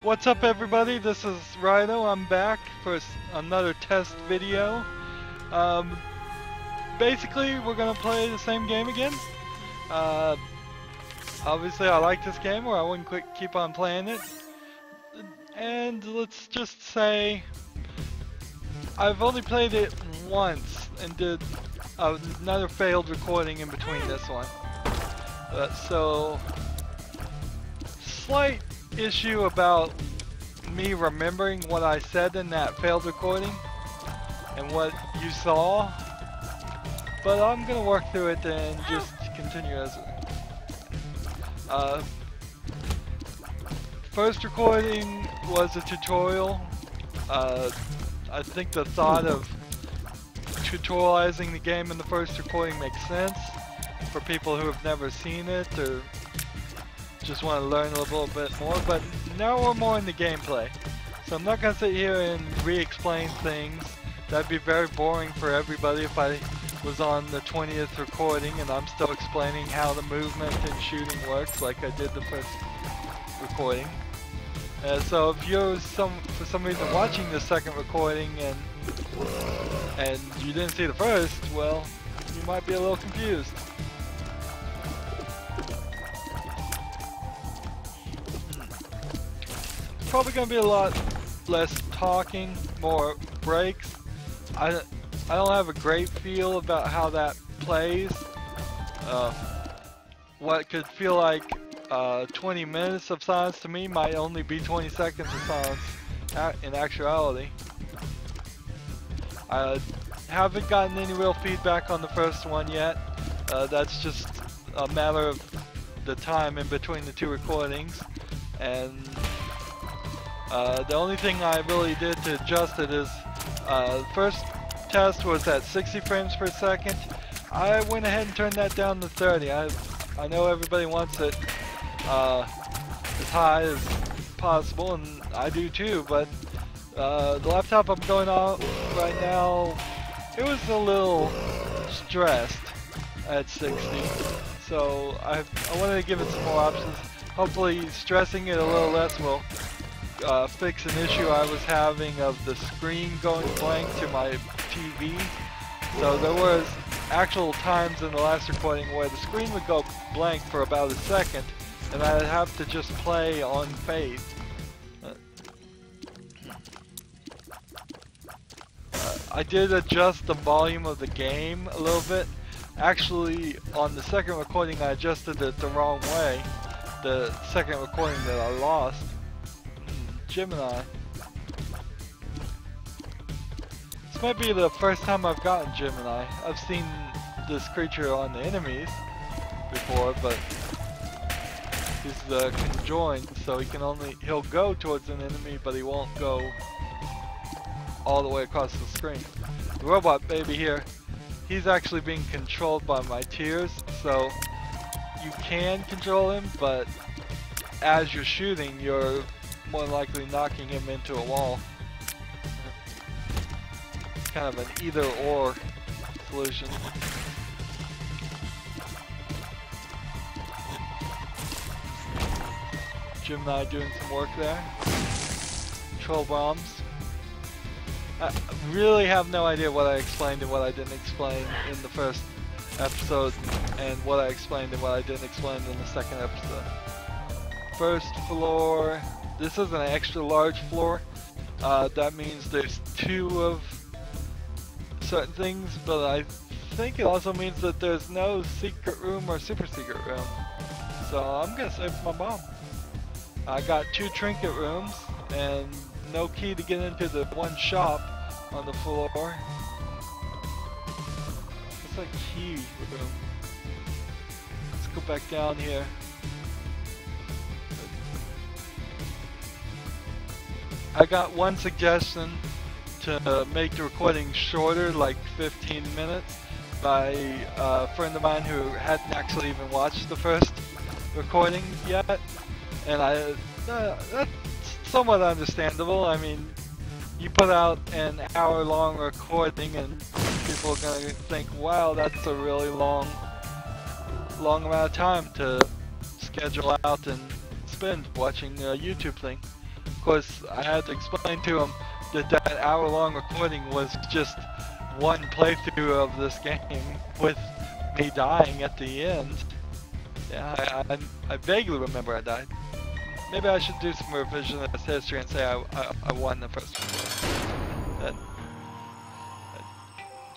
What's up, everybody? This is Rydo. I'm back for another test video. Basically, we're gonna play the same game again. Obviously, I like this game, or I wouldn't keep on playing it. And let's just say I've only played it once and did another failed recording in between this one. So, slight issue about me remembering what I said in that failed recording and what you saw, but I'm gonna work through it and just continue as first recording was a tutorial. I think the thought of tutorializing the game in the first recording makes sense for people who have never seen it or just want to learn a little bit more, but now we're more in the gameplay. So I'm not going to sit here and re-explain things. That'd be very boring for everybody if I was on the 20th recording and I'm still explaining how the movement and shooting works like I did the first recording. So if you're for some reason watching the second recording and you didn't see the first, well, you might be a little confused. Probably gonna be a lot less talking, more breaks. I don't have a great feel about how that plays. What could feel like 20 minutes of silence to me might only be 20 seconds of silence in actuality. I haven't gotten any real feedback on the first one yet. That's just a matter of the time in between the two recordings, and the only thing I really did to adjust it is the first test was at 60 frames per second. I went ahead and turned that down to 30. I know everybody wants it as high as possible, and I do too, but the laptop I'm going on right now, it was a little stressed at 60, so I wanted to give it some more options. Hopefully stressing it a little less will fix an issue I was having of the screen going blank to my TV. So there was actual times in the last recording where the screen would go blank for about a second and I'd have to just play on faith. I did adjust the volume of the game a little bit. Actually, on the second recording I adjusted it the wrong way. The second recording that I lost. Gemini. This might be the first time I've gotten Gemini. I've seen this creature on the enemies before, but he's conjoined, so he'll go towards an enemy, but he won't go all the way across the screen. The robot baby here, he's actually being controlled by my tears, so you can control him, but as you're shooting, you're more likely knocking him into a wall. It's kind of an either-or solution. Gemini doing some work there. Control bombs. I really have no idea what I explained and what I didn't explain in the first episode, and what I explained and what I didn't explain in the second episode. First floor. This is an extra large floor. That means there's 2 of certain things, but I think it also means that there's no secret room or super secret room. So I'm gonna save my bomb. I got 2 trinket rooms and no key to get into the one shop on the floor. It's a key room. Let's go back down here. I got one suggestion to make the recording shorter, like 15 minutes, by a friend of mine who hadn't actually even watched the first recording yet, and that's somewhat understandable. I mean, you put out an hour-long recording and people are going to think, wow, that's a really long amount of time to schedule out and spend watching a YouTube thing. Of course, I had to explain to him that that hour-long recording was just one playthrough of this game with me dying at the end. Yeah, I vaguely remember I died. Maybe I should do some revisionist history and say I won the first one.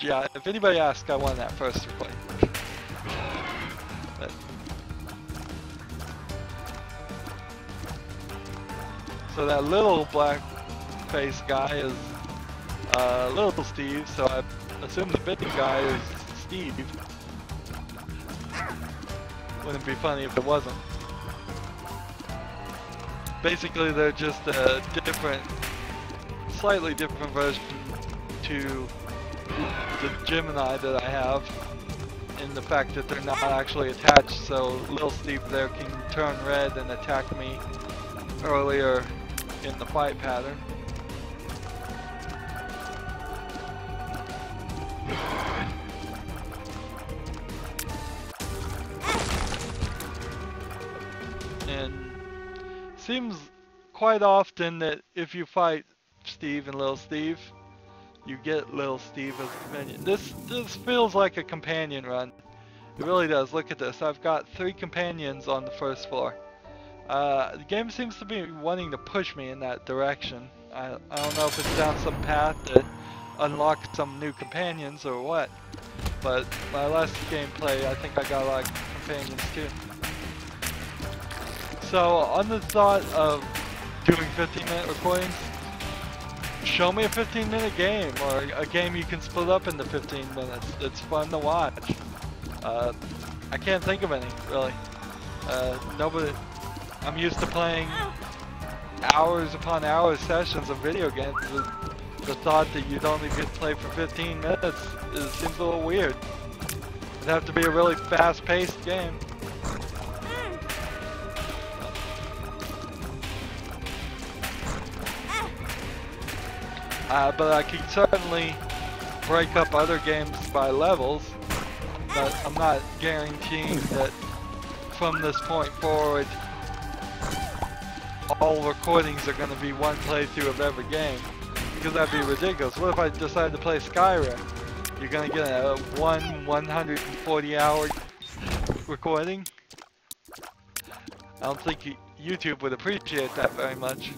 Yeah, if anybody asks, I won that first recording. So that little black face guy is little Steve, so I assume the big guy is Steve. Wouldn't be funny if it wasn't. Basically, they're just a different, slightly different version to the Gemini that I have, in the fact that they're not actually attached, so little Steve there can turn red and attack me earlier in the fight pattern. And seems quite often that if you fight Steve and little Steve, you get little Steve as a companion. This feels like a companion run. It really does. Look at this. I've got 3 companions on the first floor. The game seems to be wanting to push me in that direction. I don't know if it's down some path that unlocks some new companions or what. But my last gameplay, I think I got a lot of companions too. So on the thought of doing 15-minute recordings, show me a 15-minute game, or a game you can split up into 15 minutes. It's fun to watch. I can't think of any, really. Nobody. I'm used to playing hours upon hours sessions of video games. The thought that you'd only get to play for 15 minutes seems a little weird. It'd have to be a really fast-paced game. But I could certainly break up other games by levels, but I'm not guaranteeing that from this point forward all recordings are going to be one playthrough of every game, because that'd be ridiculous. What if I decide to play Skyrim? You're going to get a 140-hour recording? I don't think YouTube would appreciate that very much.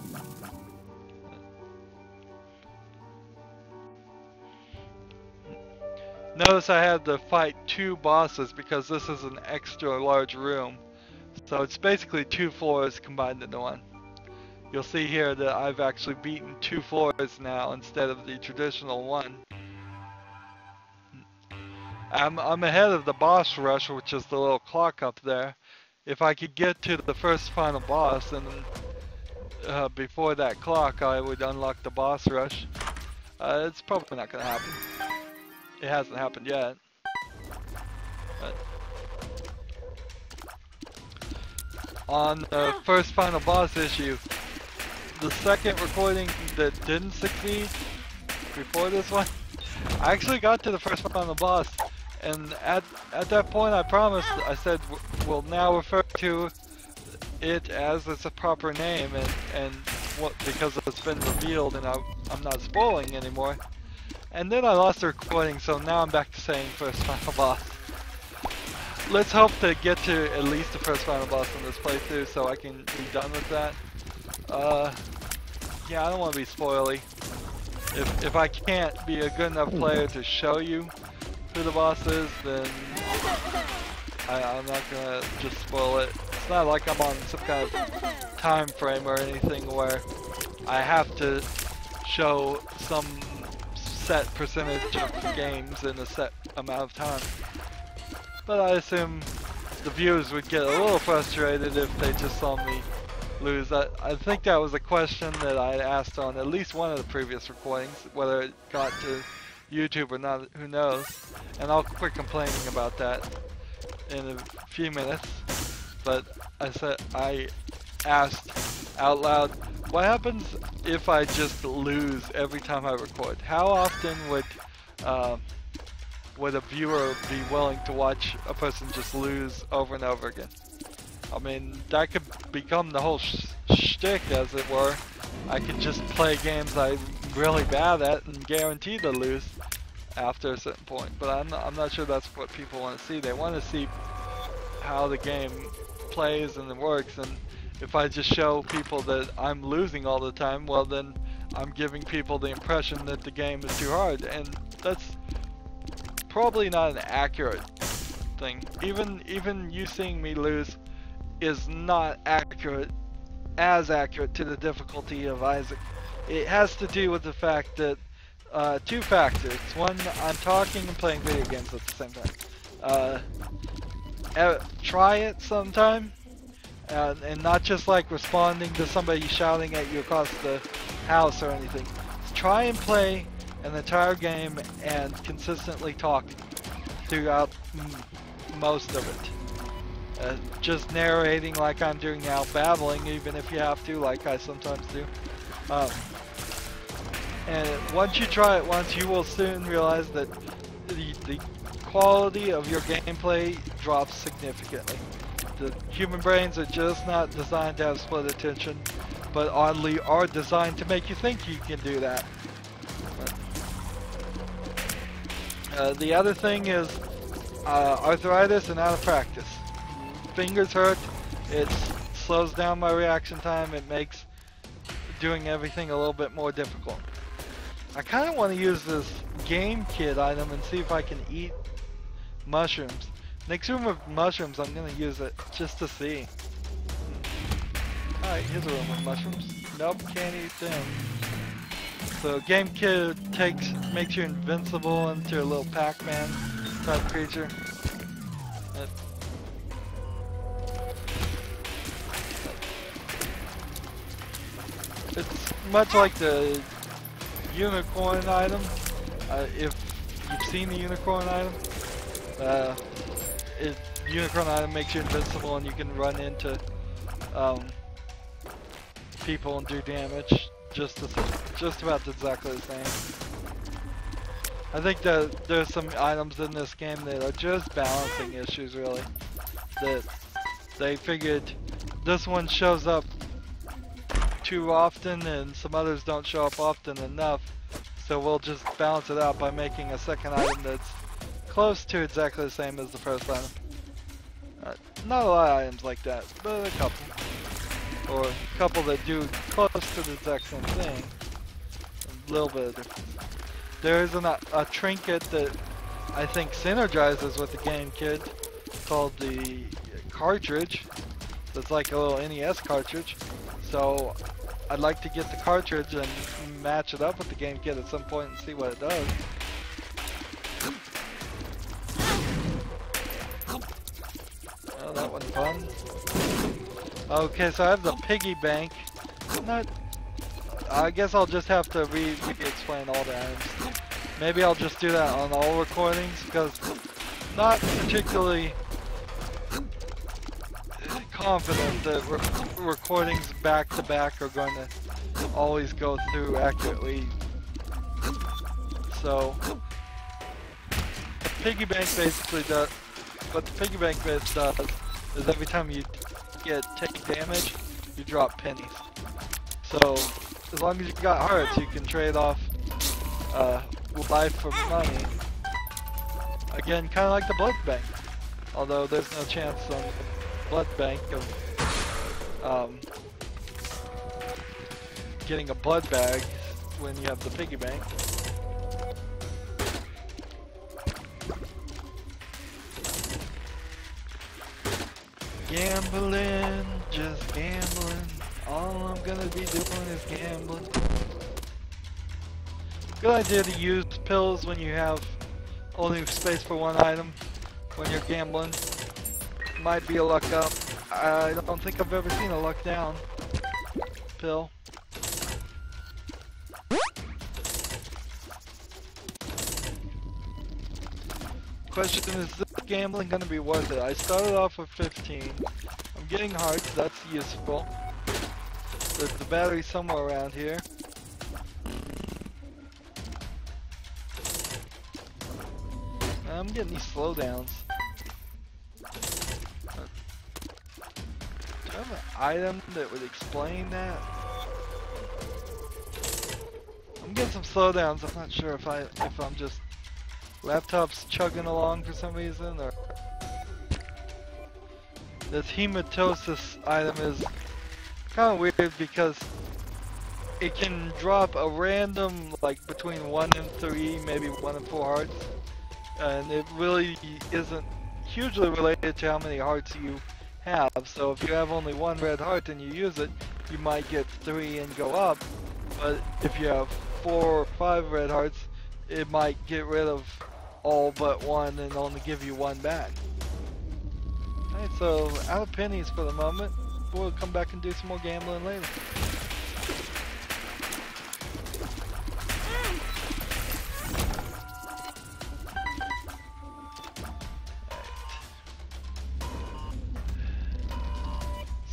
Notice I had to fight 2 bosses because this is an extra large room. So it's basically 2 floors combined into one. You'll see here that I've actually beaten 2 floors now instead of the traditional one. I'm ahead of the boss rush, which is the little clock up there. If I could get to the first final boss, and before that clock, I would unlock the boss rush. It's probably not going to happen. It hasn't happened yet. But on the first final boss issue, the second recording that didn't succeed before this one, I actually got to the first final boss, and at that point I promised, I said we'll now refer to it as its a proper name, and what, because it's been revealed and I'm not spoiling anymore. And then I lost the recording, so now I'm back to saying first final boss. Let's hope to get to at least the first final boss in this playthrough so I can be done with that. Yeah, I don't want to be spoily. If I can't be a good enough player to show you who the boss is, then I'm not gonna just spoil it. It's not like I'm on some kind of time frame or anything where I have to show some set percentage of games in a set amount of time. But I assume the viewers would get a little frustrated if they just saw me lose. I think that was a question that I asked on at least one of the previous recordings, whether it got to YouTube or not, who knows. And I'll quit complaining about that in a few minutes. But I asked out loud, what happens if I just lose every time I record? How often would a viewer be willing to watch a person just lose over and over again? I mean, that could become the whole shtick, as it were, I can just play games I'm really bad at and guaranteed to lose after a certain point. But I'm not sure that's what people want to see. They want to see how the game plays and works, and if I just show people that I'm losing all the time, well then I'm giving people the impression that the game is too hard, and that's probably not an accurate thing. Even you seeing me lose is not as accurate to the difficulty of Isaac. It has to do with the fact that two factors. One, I'm talking and playing video games at the same time. Try it sometime, and not just like responding to somebody shouting at you across the house or anything. Just try and play an entire game and consistently talk throughout most of it. Just narrating like I'm doing now, babbling even if you have to, like I sometimes do. And once you try it once, you will soon realize that the quality of your gameplay drops significantly. The human brains are just not designed to have split attention, but oddly are designed to make you think you can do that. The other thing is arthritis and out of practice. Fingers hurt, it slows down my reaction time, it makes doing everything a little bit more difficult. I kind of want to use this game kit item and see if I can eat mushrooms. Next room of mushrooms, I'm going to use it just to see. Alright, here's a room with mushrooms. Nope, can't eat them. So game kit makes you invincible into a little Pac-Man type creature. It's much like the unicorn item. If you've seen the unicorn item, unicorn item makes you invincible and you can run into people and do damage. Just about exactly the same. I think that there's some items in this game that are just balancing issues, really. That they figured this one shows up too often and some others don't show up often enough, so we'll just balance it out by making a second item that's close to exactly the same as the first item. Not a lot of items like that, but a couple. Or a couple that do close to the exact same thing. A little bit of difference. There is a trinket that I think synergizes with the game kit called the cartridge. That's like a little NES cartridge. So I'd like to get the cartridge and match it up with the game kit at some point and see what it does. Oh, that wasn't fun. Okay, so I have the piggy bank. I guess I'll just have to re-explain all the items. Maybe I'll just do that on all recordings, because not particularly confident that recordings back to back are going to always go through accurately. So the piggy bank basically does, what the piggy bank base does is every time you take damage, you drop pennies. So as long as you got hearts, you can trade off life for money. Again, kind of like the blood bank, although there's no chance on the blood bank of getting a blood bag when you have the piggy bank. Gambling, just gambling. All I'm gonna be doing is gambling. Good idea to use pills when you have only space for one item when you're gambling. Might be a luck up. I don't think I've ever seen a luck down pill. Question is this gambling gonna be worth it? I started off with 15. I'm getting hearts, that's useful. There's the battery somewhere around here. I'm getting these slowdowns. Do I have an item that would explain that? get some slowdowns. I'm not sure if I'm just laptop's chugging along for some reason, or this hematosis item is kind of weird because it can drop a random, like between 1 and 3, maybe 1 and 4 hearts, and it really isn't hugely related to how many hearts you have. So if you have only 1 red heart and you use it, you might get 3 and go up, but if you have 4 or 5 red hearts, it might get rid of all but 1 and only give you 1 back. Alright, so out of pennies for the moment. We'll come back and do some more gambling later.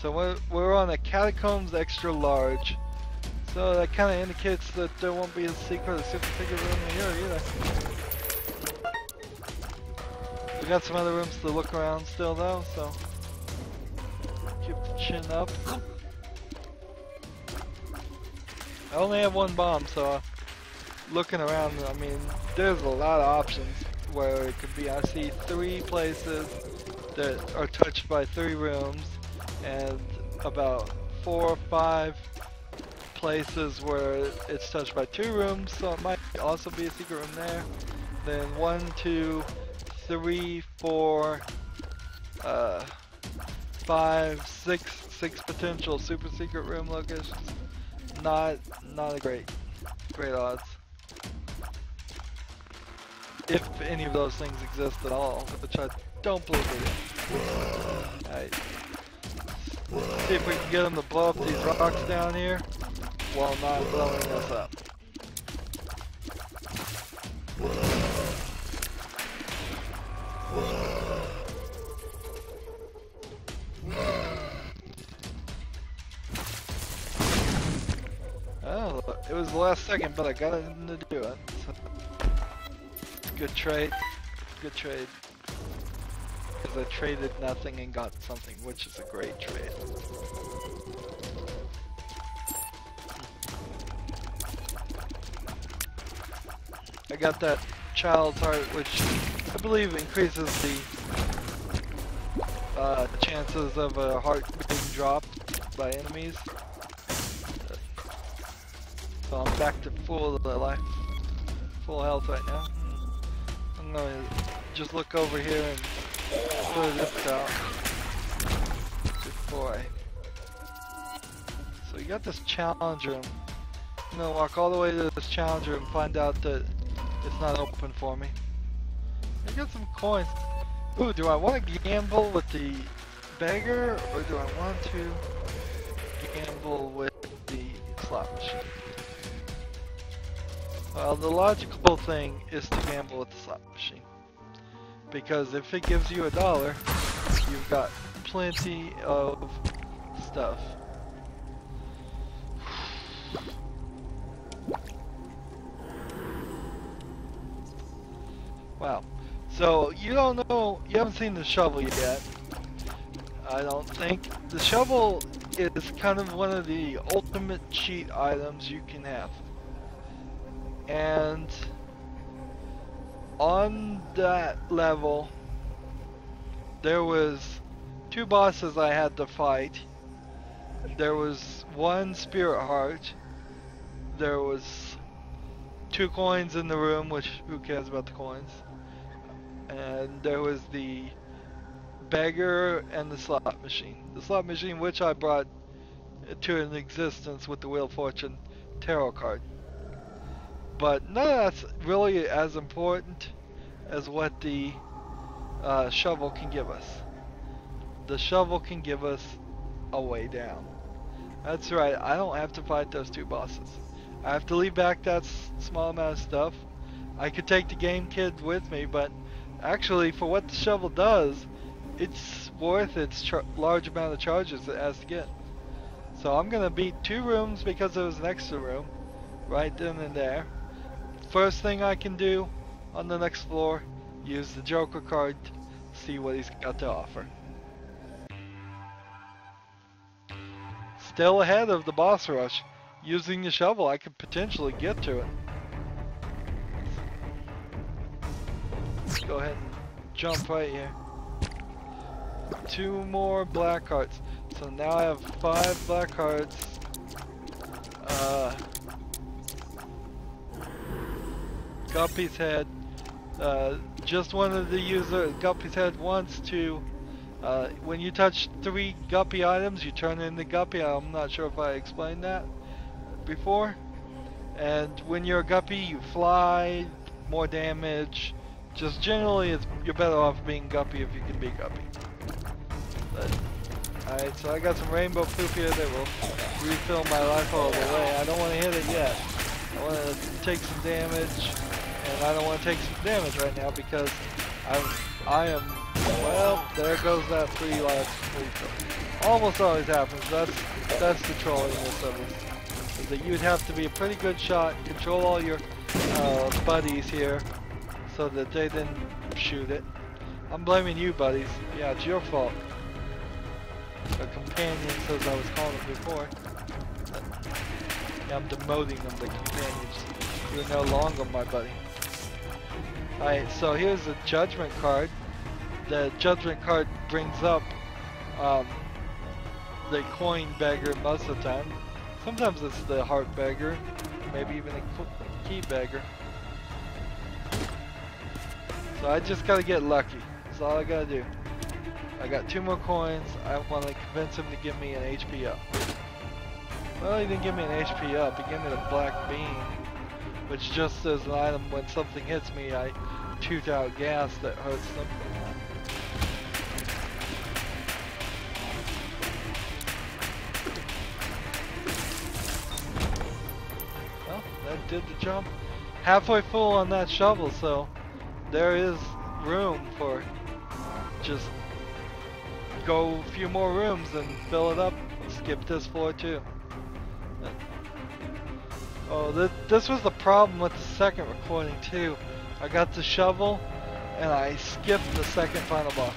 So we're on a Catacombs Extra Large. So that kind of indicates that there won't be a secret or super secret room in here either. We got some other rooms to look around still though, so keep the chin up. I only have 1 bomb, so looking around, I mean, there's a lot of options where it could be. I see 3 places that are touched by 3 rooms, and about 4 or 5 places where it's touched by 2 rooms, so it might also be a secret room there. Then 1, 2, 3, 4, 5, 6 potential super secret room locations. Not a great odds. If any of those things exist at all, which I don't believe they do. Alright. See if we can get them to blow up these rocks down here while not blowing us up. Oh, it was the last second, but I got it to do it. So. Good trade. Good trade. Because I traded nothing and got something, which is a great trade. I got that child's heart, which I believe increases the chances of a heart being dropped by enemies. So I'm back to full health right now. I'm gonna just look over here and clear this out before So you got this challenge room. I'm gonna walk all the way to this challenge room and find out that it's not open for me. I got some coins. Ooh, do I want to gamble with the beggar, or do I want to gamble with the slot machine? Well, the logical thing is to gamble with the slot machine, because if it gives you $1, you've got plenty of stuff. Wow. So you don't know, you haven't seen the shovel yet. I don't think. The shovel is kind of one of the ultimate cheat items you can have. And on that level, there was 2 bosses I had to fight. There was 1 spirit heart. There was 2 coins in the room, which who cares about the coins? And there was the beggar and the slot machine. The slot machine, which I brought to an existence with the Wheel of Fortune tarot card. But none of that's really as important as what the shovel can give us. The shovel can give us a way down. That's right, I don't have to fight those 2 bosses. I have to leave back that small amount of stuff. I could take the game kit with me, but actually for what the shovel does, it's worth its large amount of charges it has to get. So I'm gonna beat 2 rooms because there was an extra room right then and there. First thing I can do on the next floor, use the Joker card, see what he's got to offer. Still ahead of the boss rush. using the shovel, I could potentially get to it. Let's go ahead and jump right here. 2 more black hearts. So now I have 5 black hearts. Guppy's head. Just wanted to use Guppy's head once to, when you touch 3 Guppy items, you turn into Guppy. I'm not sure if I explained that before. And when you're a Guppy, you fly, more damage. Just generally, you're better off being Guppy if you can be Guppy. Alright, so I got some rainbow poop here that will refill my life all the way. I don't want to hit it yet. I want to take some damage, and I don't want to take some damage right now because I am, well, there goes that 3 lives. Almost always happens. That's the trolliness of this. Is that you'd have to be a pretty good shot, control all your buddies here, so that they didn't shoot it. I'm blaming you, buddies. Yeah, it's your fault. A companion says I was calling them before. Yeah, I'm demoting them to companions. You're no longer my buddy. Alright, so here's the judgment card. The judgment card brings up the coin beggar most of the time. Sometimes it's the heart beggar, maybe even a key beggar. So I just gotta get lucky. That's all I gotta do. I got 2 more coins. I want to convince him to give me an HP up. Well, he didn't give me an HP up. He gave me the black bean, which just as an item when something hits me, I toot out gas that hurts them. Well, that did the jump. Halfway full on that shovel, so there is room for just go a few more rooms and fill it up. Skip this floor too. Oh, this was the problem with the second recording too. I got the shovel and I skipped the second final boss.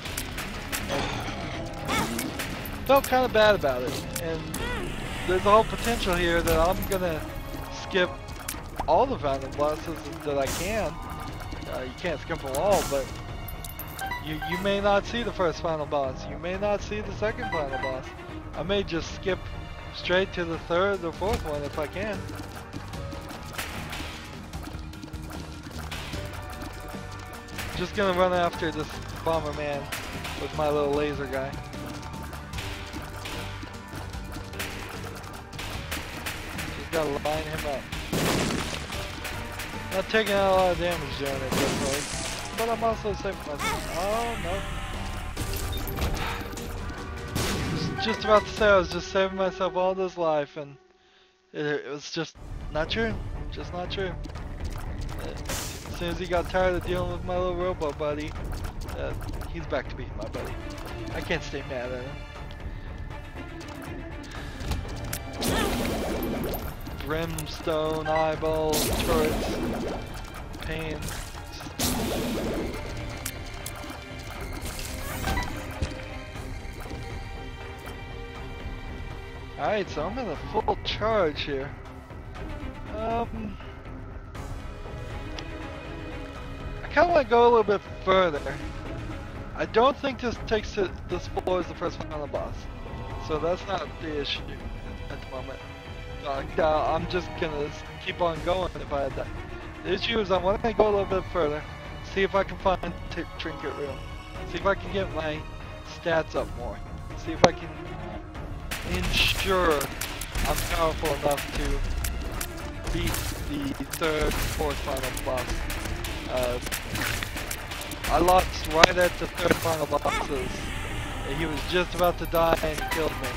And felt kind of bad about it. And there's a whole potential here that I'm gonna skip all the final bosses that I can. You can't skip them all, but you may not see the first final boss. You may not see the second final boss. I may just skip straight to the 3rd or 4th one if I can. Just gonna run after this bomber man with my little laser guy. Just gotta line him up. Not taking out a lot of damage doing it, definitely. But I'm also saving myself. Oh no. Just about to say I was just saving myself all this life, and it was just not true. Just not true. As soon as he got tired of dealing with my little robo buddy, he's back to being my buddy. I can't stay mad at him. Brimstone, eyeballs, turrets, pain. Alright, so I'm in a full charge here. I kind of want to go a little bit further. I don't think this floor is the first final boss, so that's not the issue at the moment. I'm just gonna keep on going if I had that. The issue is I want to go a little bit further, see if I can find trinket room, see if I can get my stats up more, see if I can ensure I'm powerful enough to beat the 3rd, 4th final boss. I lost right at the 3rd final bosses. He was just about to die and he killed me.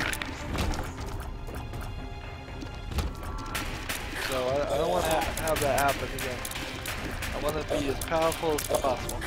So I don't want to have that happen again. I want to be as powerful as possible.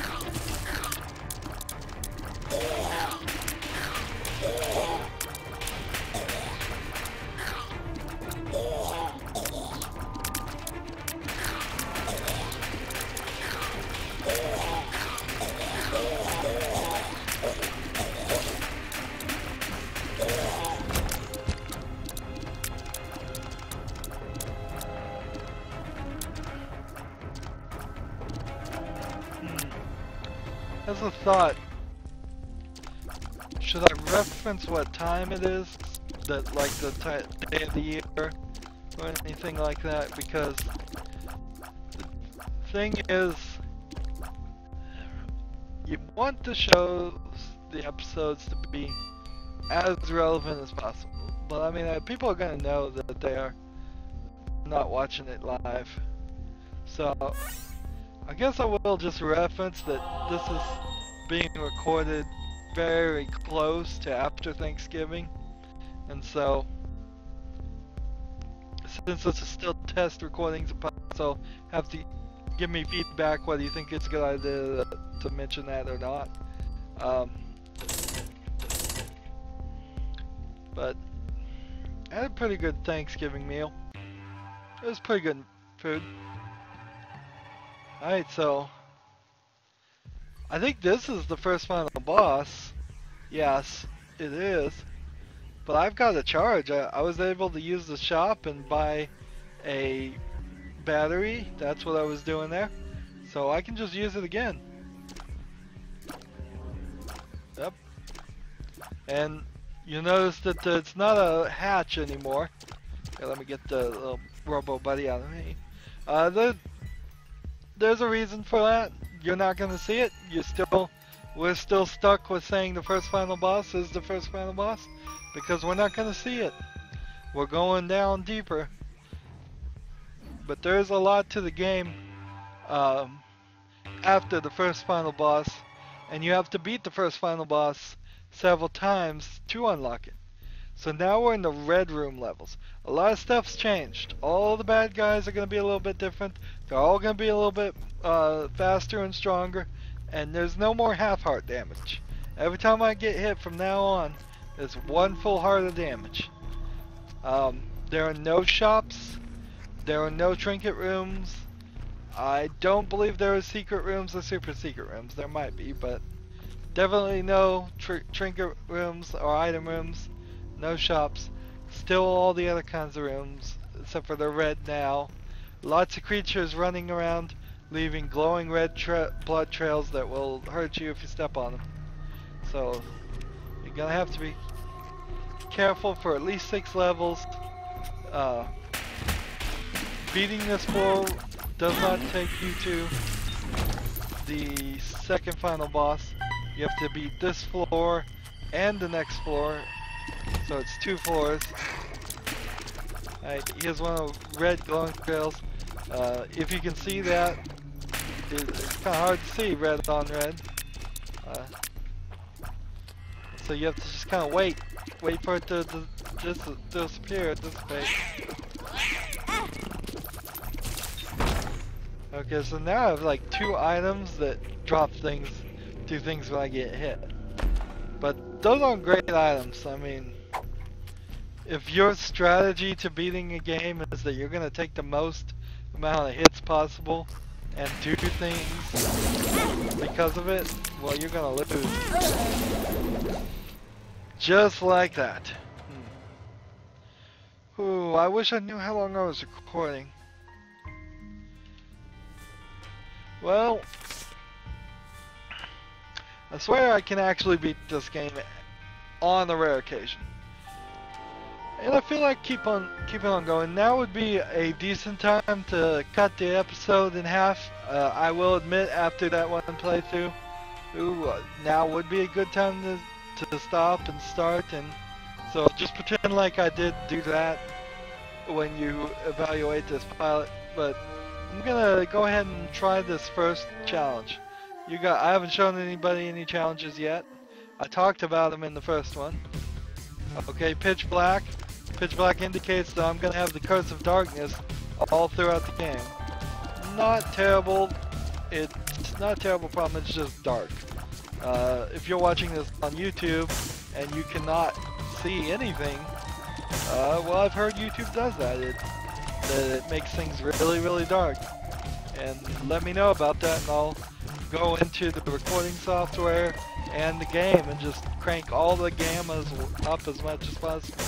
As a thought, should I reference what time it is? That, like, the day of the year or anything like that? Because the thing is, you want the shows, the episodes to be as relevant as possible. But I mean, people are gonna know that they are not watching it live. So, I guess I will just reference that this is being recorded very close to after Thanksgiving. And so, since this is still test recordings, so have to give me feedback whether you think it's a good idea to mention that or not. But I had a pretty good Thanksgiving meal. It was pretty good food. Alright, so I think this is the first final boss. Yes, it is. But I've got a charge. I was able to use the shop and buy a battery. That's what I was doing there. So I can just use it again. Yep. And you notice that it's not a hatch anymore. Okay, let me get the little Robo Buddy out of me. There's a reason for that. You're not gonna see it. We're still stuck with saying the first final boss is the first final boss because we're not gonna see it. We're going down deeper. But there's a lot to the game after the first final boss, and you have to beat the first final boss several times to unlock it. So now we're in the red room levels. A lot of stuff's changed. All the bad guys are going to be a little bit different. They're all going to be a little bit faster and stronger. And there's no more half heart damage. Every time I get hit from now on, there's one full heart of damage. There are no shops. There are no trinket rooms. I don't believe there are secret rooms or super secret rooms. There might be, but definitely no trinket rooms or item rooms. No shops. Still all the other kinds of rooms, except for the red now. Lots of creatures running around, leaving glowing red blood trails that will hurt you if you step on them. So, you're gonna have to be careful for at least 6 levels. Beating this floor does not take you to the second final boss. You have to beat this floor and the next floor. So it's 2 floors. Alright, here's one of the red glowing trails. If you can see that, it's kind of hard to see red on red. So you have to just kind of wait for it to disappear, dissipate. Okay, so now I have like 2 items that drop things, do things when I get hit. But those aren't great items. I mean, if your strategy to beating a game is that you're gonna take the most amount of hits possible and do things because of it, well, you're gonna lose. Just like that. Ooh, I wish I knew how long I was recording. Well, I swear I can actually beat this game on a rare occasion. And I feel like keeping on going. Now would be a decent time to cut the episode in half. I will admit, after that one playthrough, now would be a good time to stop and start. And so just pretend like I did do that when you evaluate this pilot. But I'm gonna go ahead and try this first challenge. I haven't shown anybody any challenges yet. I talked about them in the first one. Okay, pitch black. Pitch black indicates that I'm gonna have the curse of darkness all throughout the game. Not terrible. It's not a terrible problem. It's just dark. If you're watching this on YouTube and you cannot see anything, well, I've heard YouTube does that. It makes things really, really dark. And let me know about that, and I'll go into the recording software and the game and just crank all the gammas up as much as possible.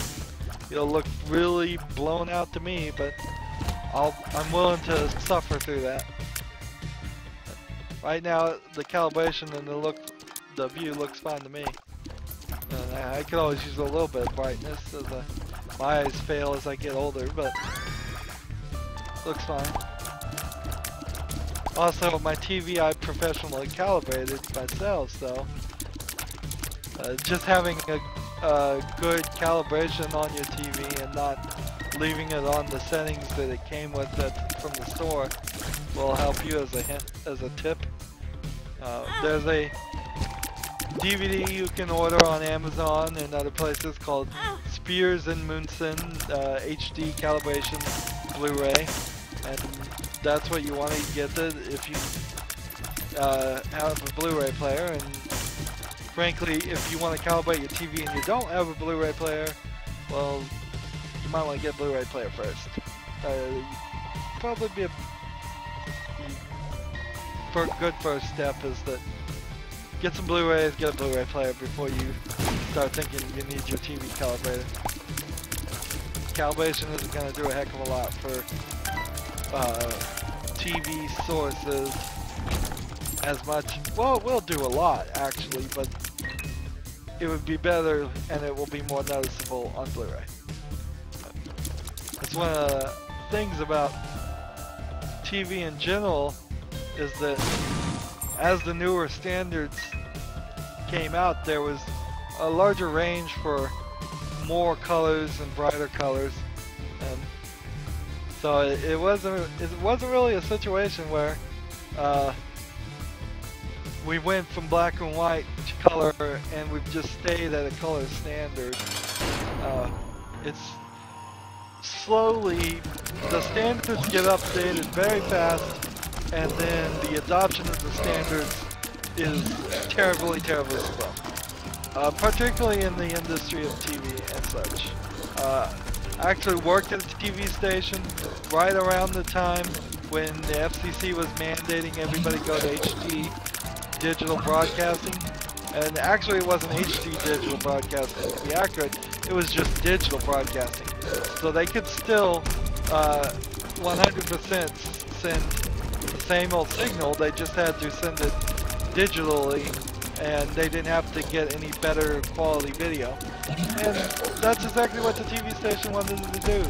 It'll look really blown out to me, but I'm willing to suffer through that. right now the calibration and the view looks fine to me. And I could always use a little bit of brightness so my eyes fail as I get older, but looks fine. Also, my TV I professionally calibrated myself, so just having a good calibration on your TV and not leaving it on the settings that it came with from the store will help you as a tip. There's a DVD you can order on Amazon and other places called Spears and Munson HD calibration Blu-ray, and that's what you want to get it if you have a Blu-ray player. And frankly, if you want to calibrate your TV and you don't have a Blu-ray player, well, you might want to get a Blu-ray player first. Probably be a good first step is that get some Blu-rays, get a Blu-ray player before you start thinking you need your TV calibrated. Calibration isn't going to do a heck of a lot for TV sources as much. Well, it will do a lot actually, but it would be better and it will be more noticeable on Blu-ray. That's one of the things about TV in general is that as the newer standards came out, there was a larger range for more colors and brighter colors, and so it wasn't really a situation where we went from black and white to color and we've just stayed at a color standard. It's slowly, the standards get updated very fast, and then the adoption of the standards is terribly slow. Particularly in the industry of TV and such. I actually worked at a TV station right around the time when the FCC was mandating everybody go to HD digital broadcasting. And actually it wasn't HD digital broadcasting to be accurate, it was just digital broadcasting. So they could still 100% send the same old signal, they just had to send it digitally, and they didn't have to get any better quality video. And that's exactly what the TV station wanted to do.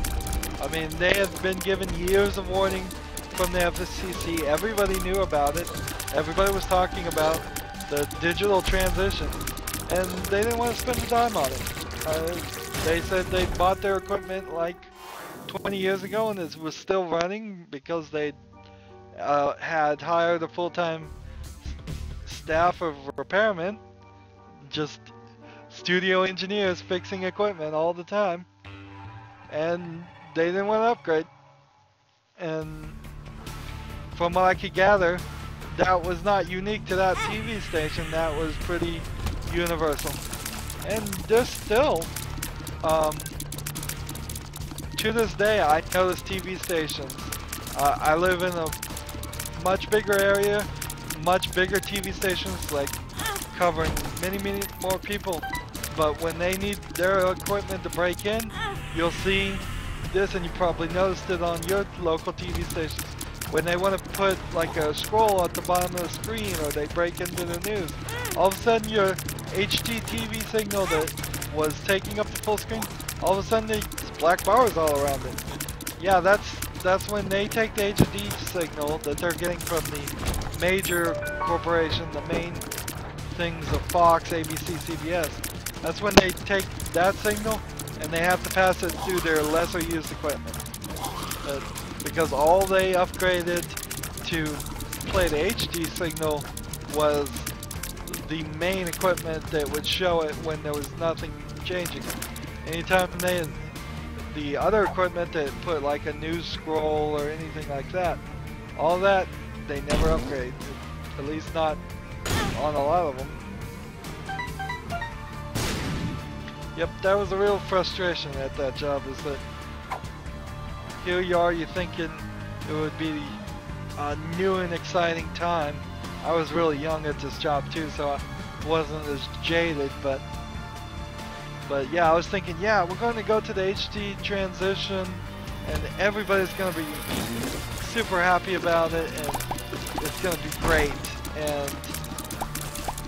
I mean, they have been given years of warning from the FCC. Everybody knew about it. Everybody was talking about the digital transition, and they didn't want to spend a dime on it. They said they bought their equipment like 20 years ago and it was still running because they had hired a full-time staff of repairmen, just studio engineers fixing equipment all the time, and they didn't want to upgrade. And from what I could gather, that was not unique to that TV station, that was pretty universal. And there's still, to this day, I notice TV stations. I live in a much bigger area, much bigger TV stations, like covering many more people. But when they need their equipment to break in, you'll see this, and you probably noticed it on your local TV stations. When they want to put like a scroll at the bottom of the screen, or they break into the news, all of a sudden your HD TV signal that was taking up the full screen, all of a sudden there's black bars all around it. Yeah, that's when they take the HD signal that they're getting from the major corporation, the main things of Fox, ABC, CBS. That's when they take that signal and they have to pass it through their lesser used equipment. Because all they upgraded to play the HD signal was the main equipment that would show it when there was nothing changing it. Anytime the other equipment that put like a news scroll or anything like that, all that they never upgrade, at least not on a lot of them. Yep, that was a real frustration at that job, is that here you are, you're thinking it would be a new and exciting time. I was really young at this job too, so I wasn't as jaded, but yeah, I was thinking, yeah, we're going to go to the HD transition and everybody's going to be super happy about it and it's going to be great. and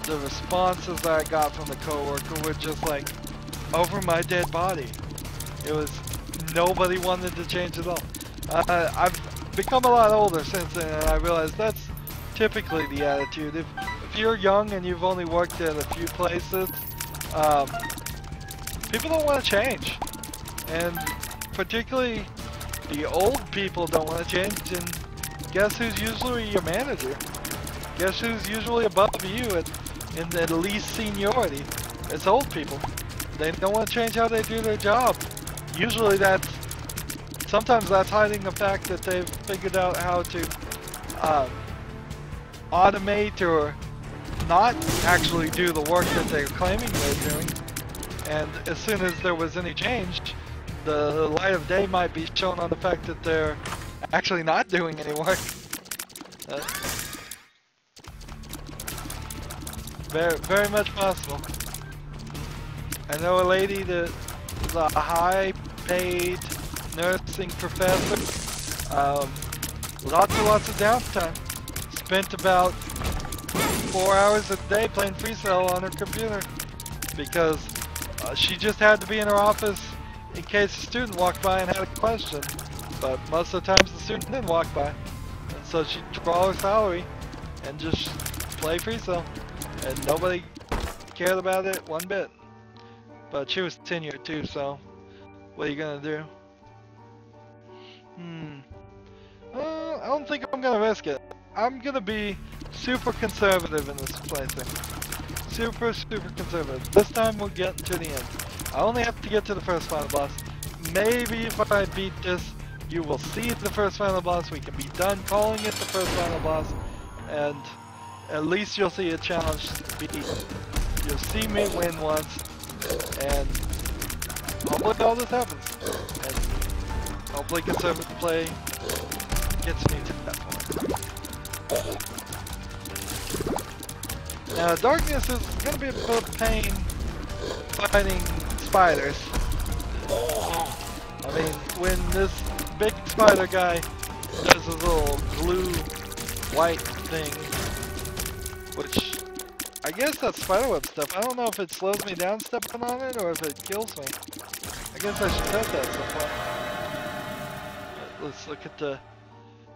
the responses that I got from the coworker were just like, over my dead body. It was, nobody wanted to change at all. I've become a lot older since then, and I realized that's typically the attitude. If you're young and you've only worked at a few places, people don't want to change. And particularly the old people don't want to change, and guess who's usually your manager? Guess who's usually above you in the least seniority? It's old people. They don't want to change how they do their job. Usually sometimes that's hiding the fact that they've figured out how to automate or not actually do the work that they're claiming they're doing. And as soon as there was any change, the light of day might be shown on the fact that they're actually not doing any work. Very, very much possible. I know a lady that is a high-paid nursing professor. Lots and lots of downtime. Spent about 4 hours a day playing Freecell on her computer because she just had to be in her office in case a student walked by and had a question. But most of the times the student didn't walk by, and so she'd draw her salary and just play Freecell, and nobody cared about it one bit. But she was tenured too, so what are you gonna do? I don't think I'm gonna risk it. I'm gonna be super conservative in this plaything. Super conservative. This time we'll get to the end. I only have to get to the first final boss. Maybe if I beat this, you will see the first final boss. We can be done calling it the first final boss, and at least you'll see a challenge to beat. You'll see me win once, and hopefully all this happens. And hopefully conservative play gets me to that point. Now, darkness is going to be a bit of pain fighting spiders. I mean, when this big spider guy does his little glue white thing, which I guess that's spiderweb stuff. I don't know if it slows me down stepping on it or if it kills me. I guess I should test that at some point. Let's look at the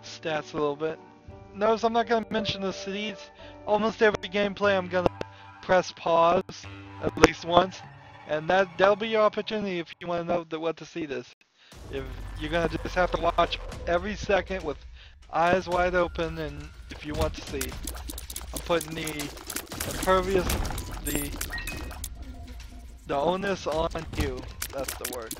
stats a little bit. Notice I'm not going to mention the cities. Almost every gameplay I'm going to press pause at least once, and that'll be your opportunity if you want to know what to see this. If you're going to just have to watch every second with eyes wide open, and if you want to see. I'm putting the impervious, the onus on you. That's the word.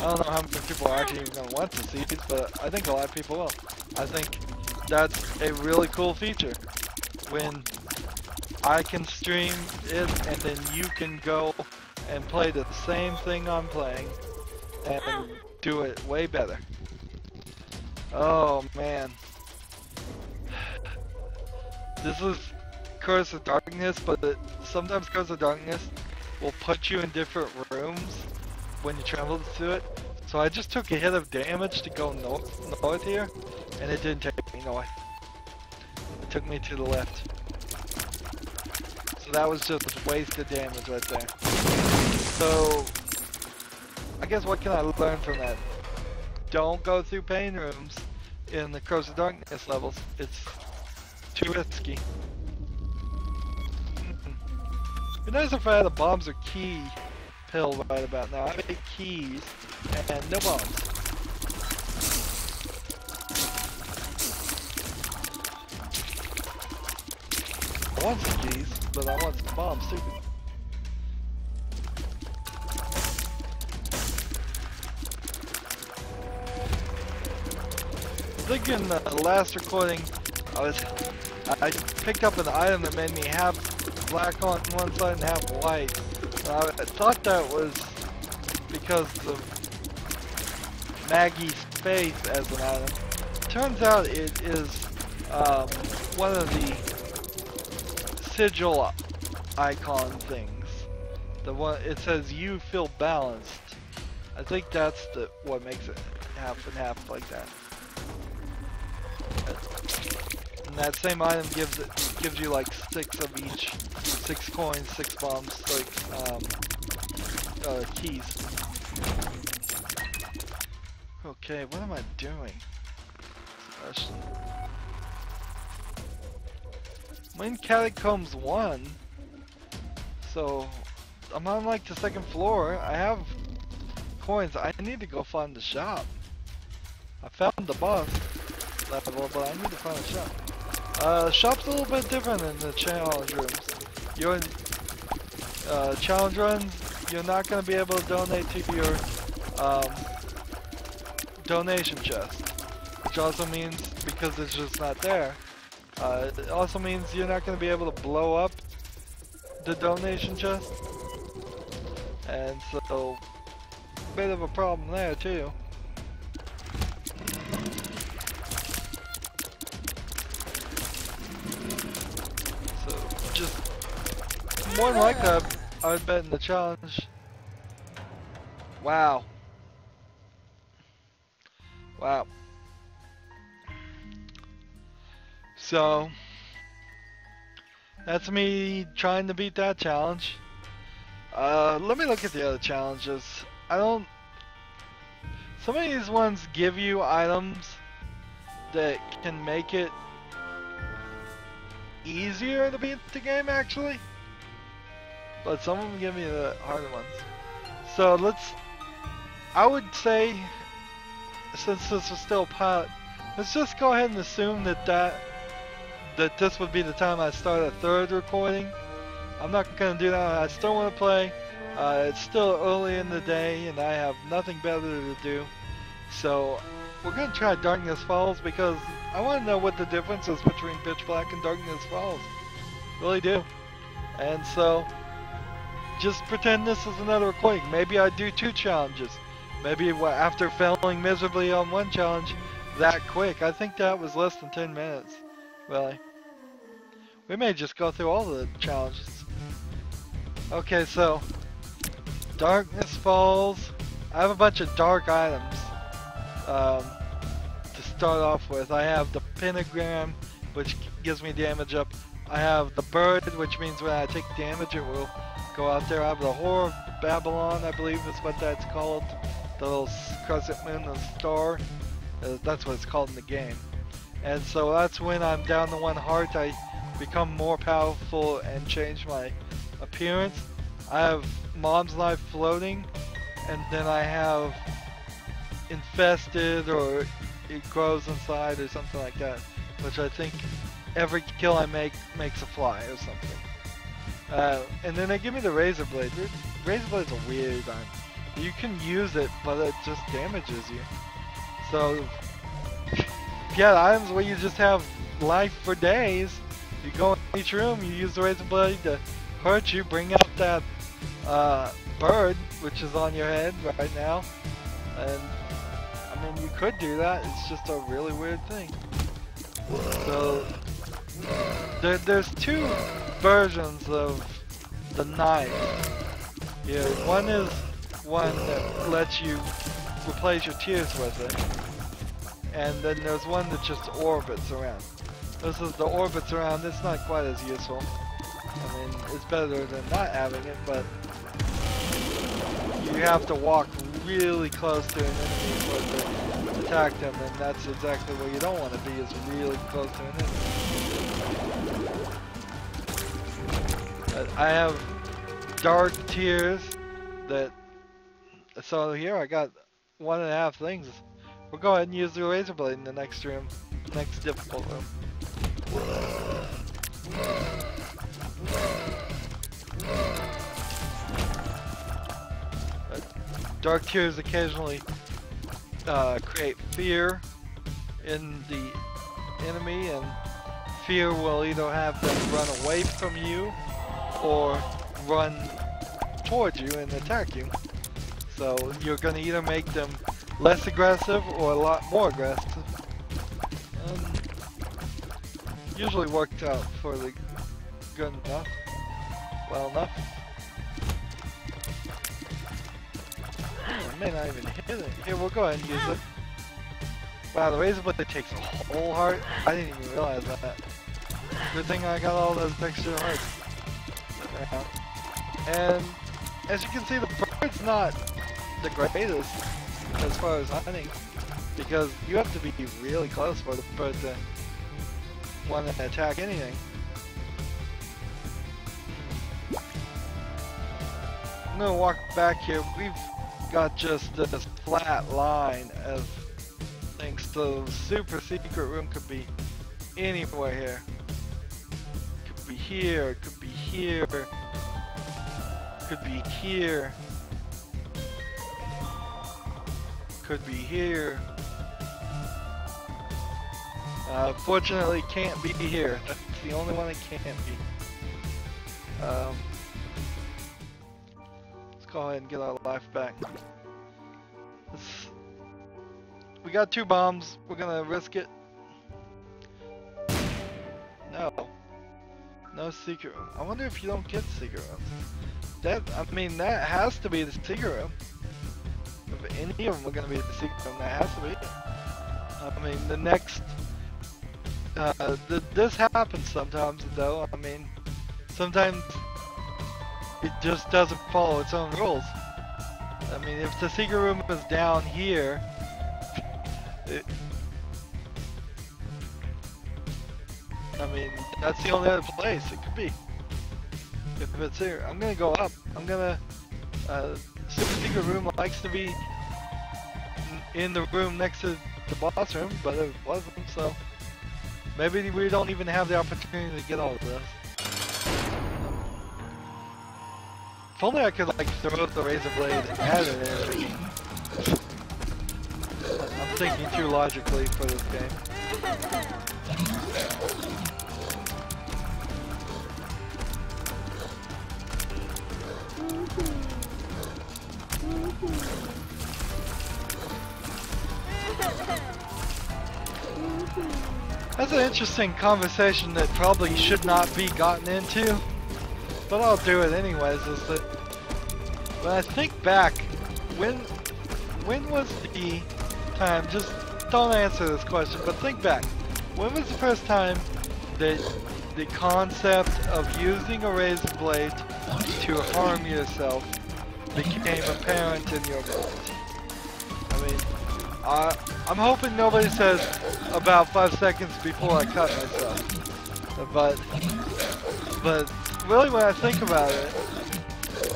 I don't know how many people are actually even going to want to see these, but I think a lot of people will. I think that's a really cool feature. When I can stream it and then you can go and play the same thing I'm playing and do it way better. Oh man. This is Curse of Darkness, but sometimes Curse of Darkness will put you in different rooms when you travel through it. So I just took a hit of damage to go north here, and it didn't take me north. It took me to the left. So that was just wasted damage right there. So I guess what can I learn from that? Don't go through pain rooms in the Curse of Darkness levels. It's too risky. It'd be nice if I had a bombs or key pill right about now. I have 8 keys and no bombs. I want some keys, but I want some bombs too. I think in the last recording, I picked up an item that made me half black on one side and half white. I thought that was because of Maggie's face as an item. Turns out it is one of the sigil icon things. The one it says "You feel balanced," I think that's what makes it half and half like that. And that same item gives you like 6 of each, 6 coins, 6 bombs, like keys. Okay, what am I doing? I'm in Catacombs 1, so I'm on like the 2nd floor. I have coins. I need to go find the shop. I found the boss level, but I need to find a shop. Shop's a little bit different than the challenge rooms. You're in challenge runs, you're not going to be able to donate to your donation chest, which also means, because it's just not there, it also means you're not going to be able to blow up the donation chest, and so a bit of a problem there too. So just more than likely I would bet in the challenge. Wow. Wow. So that's me trying to beat that challenge. Let me look at the other challenges. Some of these ones give you items that can make it easier to beat the game actually, but some of them give me the harder ones. So I would say, since this is still a pilot, let's just go ahead and assume that this would be the time I start a 3rd recording. I'm not going to do that. I still want to play. It's still early in the day and I have nothing better to do. So we're going to try Darkness Falls because I want to know what the difference is between Pitch Black and Darkness Falls. Really do. And so just pretend this is another recording. Maybe I do 2 challenges. Maybe after failing miserably on 1 challenge that quick. I think that was less than 10 minutes. Really. We may just go through all the challenges. Okay, so Darkness Falls. I have a bunch of dark items to start off with. I have the pentagram, which gives me damage up. I have the bird, which means when I take damage it will go out there. I have the Whore of Babylon, I believe is what that's called. The little crescent moon, the star. That's what it's called in the game. And so that's when I'm down to 1 heart, I become more powerful and change my appearance. I have Mom's Life floating, and then I have infested, or it grows inside or something like that, which I think every kill I make makes a fly or something. And then they give me the Razor Blade. Razor Blade's a weird item. You can use it, but it just damages you. So yeah, items where you just have life for days. You go in each room, you use the Razor Blade to hurt you, bring out that bird, which is on your head right now. And I mean, you could do that, it's just a really weird thing. So there's 2 versions of the knife here. One is one that lets you replace your tears with it, and then there's one that just orbits around. This is the orbits around. It's not quite as useful. I mean, it's better than not having it, but you have to walk really close to an enemy for it to attack them, and that's exactly where you don't want to be, is really close to an enemy. I have dark tears that, so here I got 1.5 things. We'll go ahead and use the Razor Blade in the next room, next difficult room. Dark tears occasionally create fear in the enemy, and fear will either have them run away from you or run towards you and attack you. So you're going to either make them less aggressive or a lot more aggressive. Usually worked out for the good enough, well enough. may not even hit it. Here, we'll go ahead and use it. Wow, the razor blade takes a whole heart. I didn't even realize that. Good thing I got all those extra hearts. Yeah. And as you can see, the bird's not the greatest as far as hunting, because you have to be really close for the bird to want to attack anything. I'm gonna walk back here. We've got just this flat line of things, so the super secret room could be anywhere here. Could be here, could be here, could be here, could be here. Fortunately, can't be here. That's the only one that can't be. Let's go ahead and get our life back. We got 2 bombs. We're gonna risk it. No. No secret room. I wonder if you don't get secret rooms. That, I mean, that has to be the secret room. If any of them are gonna be the secret room, that has to be it. I mean, the next... this happens sometimes, though. I mean, sometimes it just doesn't follow its own rules. I mean, if the secret room is down here, I mean, that's the only other place it could be. If it's here, I'm gonna go up. I'm gonna. Secret room likes to be in the room next to the boss room, but it wasn't, so maybe we don't even have the opportunity to get all of this. If only I could like throw the razor blade at it. I'm thinking too logically for this game. That's an interesting conversation that probably should not be gotten into, but I'll do it anyways. Is that when I think back, when was the time? Just don't answer this question, but think back. When was the first time that the concept of using a razor blade to harm yourself became apparent in your mind? I mean, I'm hoping nobody says about 5 seconds before I cut myself. But really, when I think about it,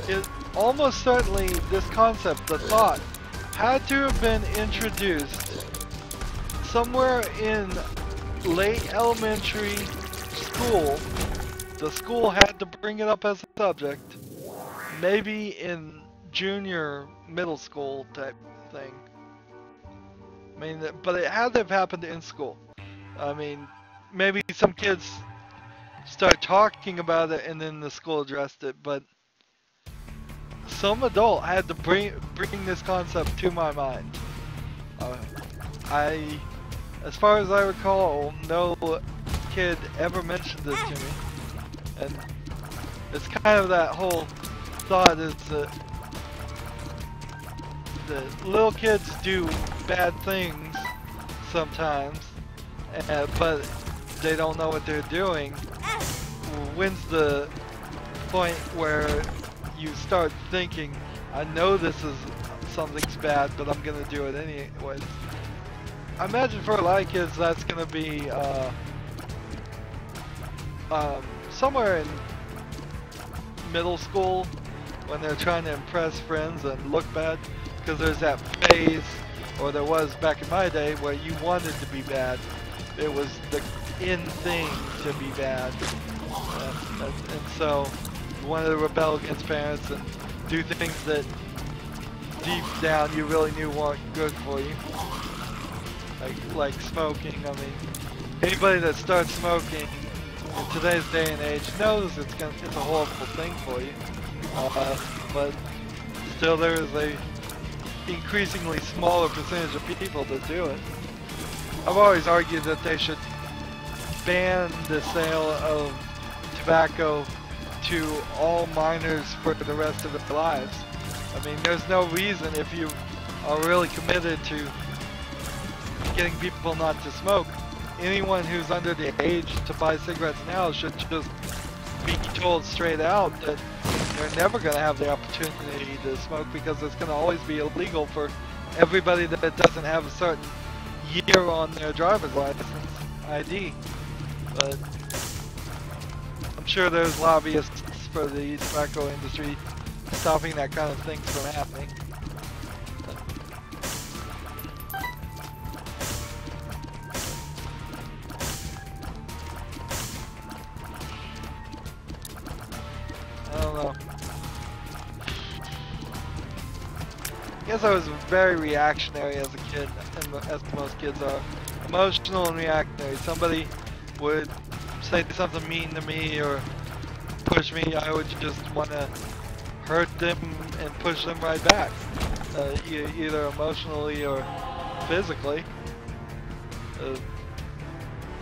it almost certainly this concept, the thought, had to have been introduced somewhere in late elementary school. The school had to bring it up as a subject. Maybe in junior middle school type thing. I mean, but it had to have happened in school. I mean, maybe some kids start talking about it and then the school addressed it, but some adult had to bring this concept to my mind. As far as I recall, no kid ever mentioned this to me, and it's kind of that whole thought is that the little kids do bad things sometimes, but they don't know what they're doing. When's the point where you start thinking, I know this is something's bad, but I'm gonna do it anyway? I imagine for a lot of kids that's gonna be somewhere in middle school when they're trying to impress friends and look bad, because there's that phase, or there was back in my day, where you wanted to be bad. It was the in thing to be bad, and so you wanted to rebel against parents and do things that deep down you really knew weren't good for you, like smoking. I mean, anybody that starts smoking in today's day and age knows it's a horrible thing for you, but still there is a increasingly smaller percentage of people that do it. I've always argued that they should ban the sale of tobacco to all minors for the rest of their lives. I mean, there's no reason if you are really committed to getting people not to smoke. Anyone who's under the age to buy cigarettes now should just be told straight out that they're never going to have the opportunity to smoke because it's going to always be illegal for everybody that doesn't have a certain year on their driver's license ID. But I'm sure there's lobbyists for the tobacco industry stopping that kind of thing from happening. I don't know. I guess I was very reactionary as a kid, as most kids are. Emotional and reactionary. Somebody would say something mean to me or push me, I would just want to hurt them and push them right back, either emotionally or physically.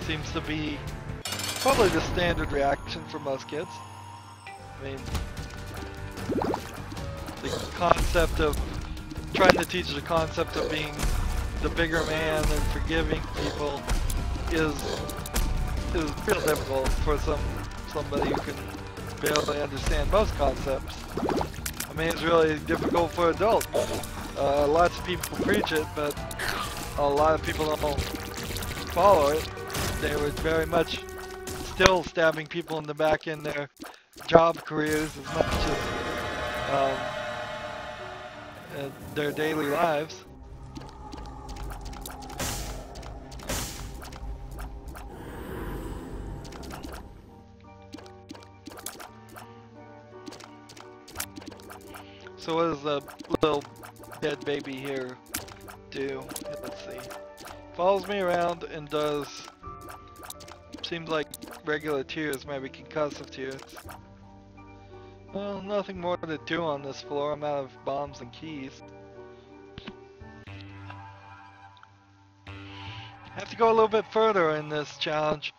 Seems to be probably the standard reaction for most kids. I mean, the concept of trying to teach the concept of being the bigger man and forgiving people is real difficult for somebody who can barely understand most concepts. I mean, it's really difficult for adults. Lots of people preach it, but a lot of people don't follow it. They were very much still stabbing people in the back in their job careers as much as their daily lives. So what does the little dead baby here do? Let's see. Follows me around and does, seems like regular tears, maybe concussive tears. Well, nothing more to do on this floor. I'm out of bombs and keys. I have to go a little bit further in this challenge.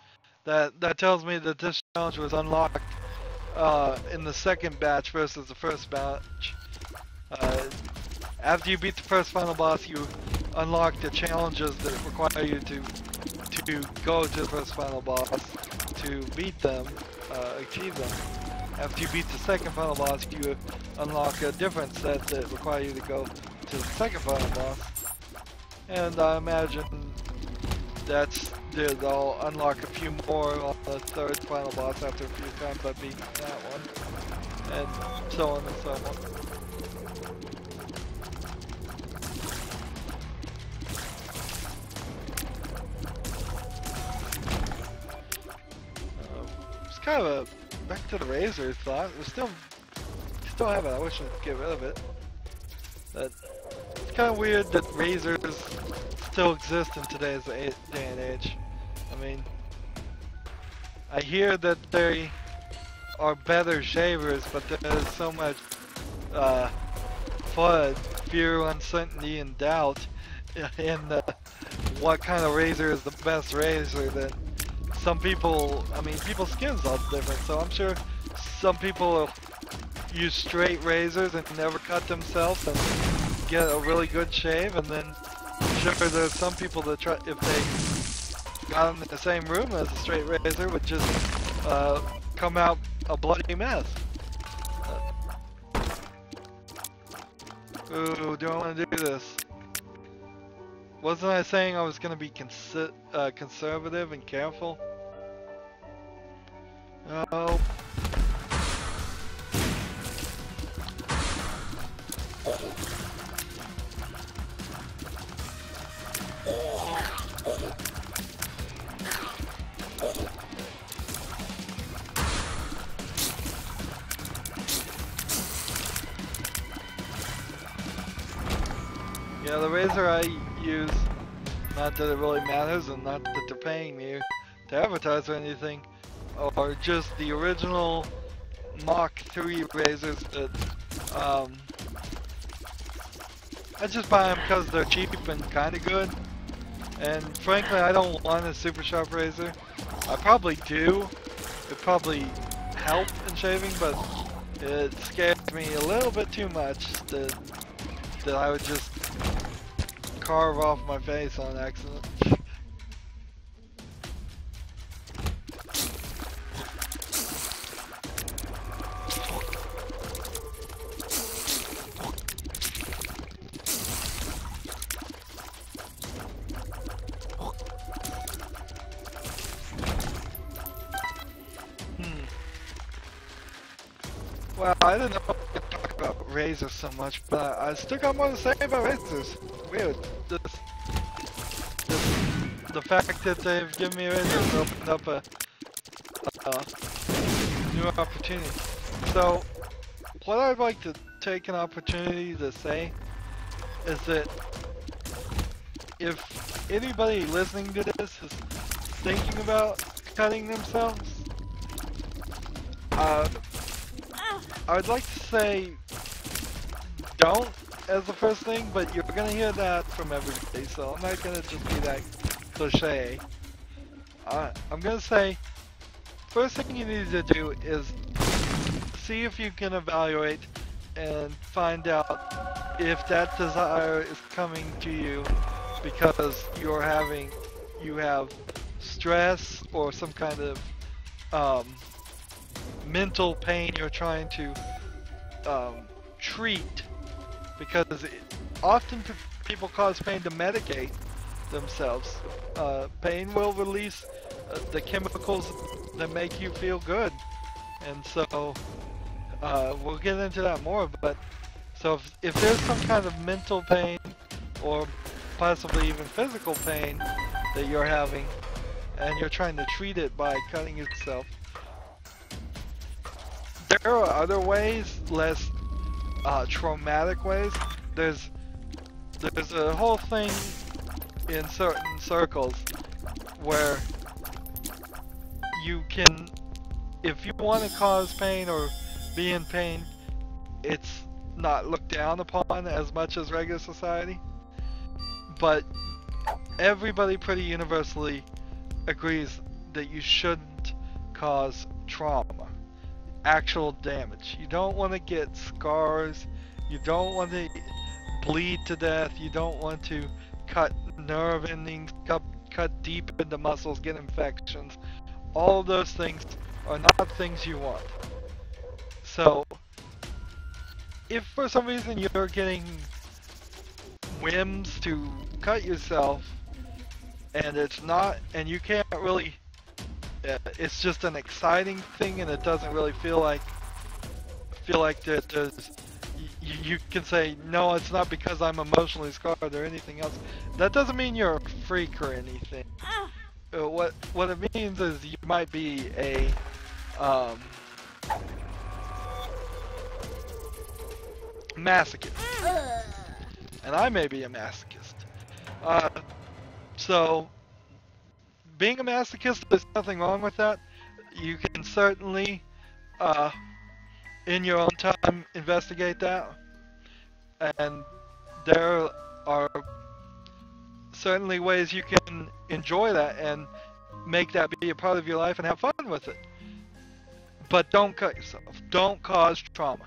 That tells me that this challenge was unlocked in the second batch versus the first batch. After you beat the first final boss, you unlock the challenges that require you to go to the first final boss to beat them, achieve them. After you beat the second final boss, you unlock a different set that require you to go to the second final boss. And I imagine they'll unlock a few more on the third final boss after a few times I beat that one. And so on and so on. Kind of a back to the razor thought. We still have it. I wish I could get rid of it. But it's kind of weird that razors still exist in today's day and age. I mean, I hear that they are better shavers, but there's so much FUD, fear, uncertainty, and doubt in what kind of razor is the best razor that some people, I mean, people's skin's all different, so I'm sure some people use straight razors and never cut themselves and get a really good shave, and then I'm sure there's some people that try, if they got them in the same room as a straight razor, would just come out a bloody mess. Ooh, do I want to do this? Wasn't I saying I was going to be conservative and careful? Oh. Yeah, the razor I use, not that it really matters and not that they're paying me to advertise or anything, or just the original Mach 3 razors that I just buy them because they're cheap and kind of good, and frankly I don't want a super sharp razor. I probably do, it probably help in shaving, but it scares me a little bit too much that I would just carve off my face on accident. Well, I didn't know we could talk about razors so much, but I still got more to say about razors. Weird. The fact that they've given me razors opened up a new opportunity. So, what I'd like to take an opportunity to say is that if anybody listening to this is thinking about cutting themselves, I'd like to say don't as the first thing, but you're gonna hear that from everybody, so I'm not gonna just be that cliche. I'm gonna say first thing you need to do is see if you can evaluate and find out if that desire is coming to you because you have stress or some kind of mental pain you're trying to treat, because often people cause pain to medicate themselves. Pain will release the chemicals that make you feel good, and so we'll get into that more. But so if there's some kind of mental pain or possibly even physical pain that you're having and you're trying to treat it by cutting yourself, there are other ways, less traumatic ways. There's a whole thing in certain circles where you can, if you want to cause pain or be in pain, it's not looked down upon as much as regular society. But everybody pretty universally agrees that you shouldn't cause trauma. Actual damage. You don't want to get scars, you don't want to bleed to death, you don't want to cut nerve endings, cut deep into muscles, get infections. All of those things are not things you want. So, if for some reason you're getting whims to cut yourself, and it's not, and you can't really, it's just an exciting thing, and it doesn't really feel like that there's, you can say, no, it's not because I'm emotionally scarred or anything else. That doesn't mean you're a freak or anything. What it means is you might be a masochist, and I may be a masochist. So being a masochist, there's nothing wrong with that. You can certainly, in your own time, investigate that, and there are certainly ways you can enjoy that and make that be a part of your life and have fun with it. But don't cut yourself. Don't cause trauma.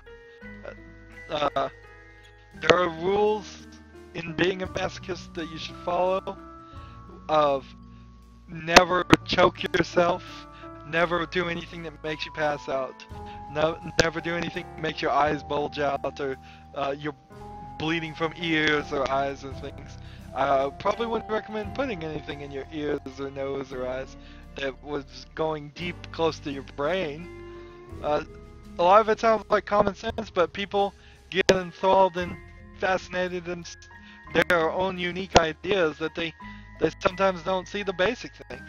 There are rules in being a masochist that you should follow of never choke yourself, never do anything that makes you pass out, never do anything that makes your eyes bulge out or you're bleeding from ears or eyes or things. I probably wouldn't recommend putting anything in your ears or nose or eyes that was going deep close to your brain. A lot of it sounds like common sense, but people get enthralled and fascinated in their own unique ideas that they sometimes don't see the basic things.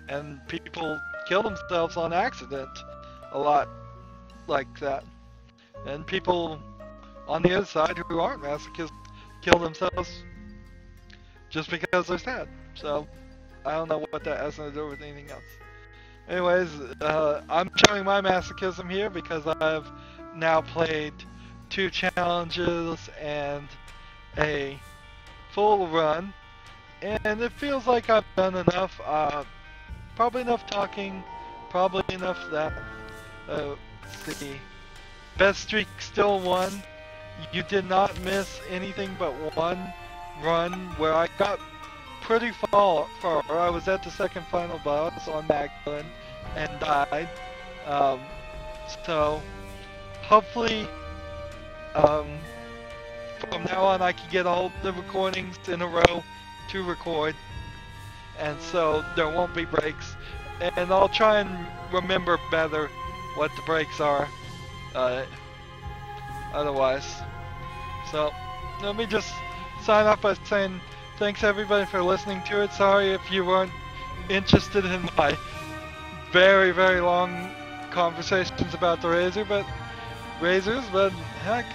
And people kill themselves on accident a lot like that. And people on the other side who aren't masochists kill themselves just because they're sad. So I don't know what that has to do with anything else. Anyways, I'm showing my masochism here because I've now played 2 challenges and a full run, and it feels like I've done enough. Probably enough talking, probably enough that. Let's see. Best streak still 1. You did not miss anything but 1 run where I got pretty far. I was at the second final boss on Magdalene and died. So hopefully from now on I can get all the recordings in a row to record, and so there won't be breaks. And I'll try and remember better what the breaks are otherwise. So let me just sign off by saying thanks everybody for listening to it. Sorry if you weren't interested in my very, very long conversations about the razors, but heck,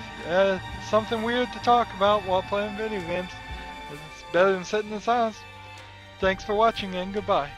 something weird to talk about while playing video games. It's better than sitting in silence. Thanks for watching and goodbye.